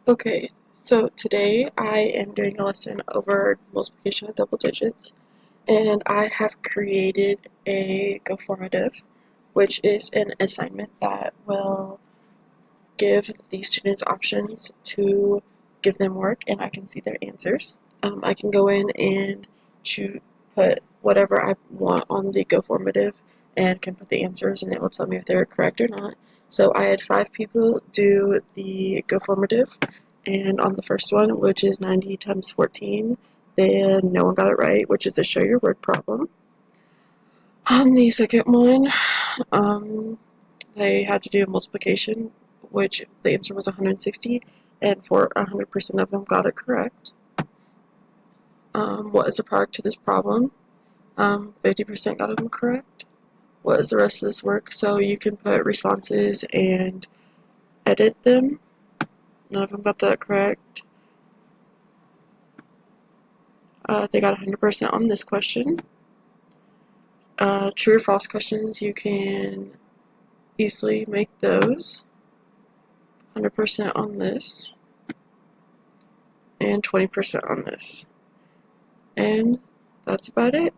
Okay, so today I am doing a lesson over multiplication of double digits, and I have created a GoFormative, which is an assignment that will give the students options to give them work, and I can see their answers. I can go in and put whatever I want on the GoFormative and can put the answers, and it will tell me if they're correct or not. So I had 5 people do the GoFormative, and on the first one, which is 90 times 14, then no one got it right, which is a show your word problem. On the second one, um, they had to do multiplication, which the answer was 160, and for 100% of them got it correct. What is the product to this problem? 50% got them correct. What is the rest of this work? So you can put responses and edit them. None of them got that correct. They got 100% on this question. True or false questions, you can easily make those. 100% on this. And 20% on this. And that's about it.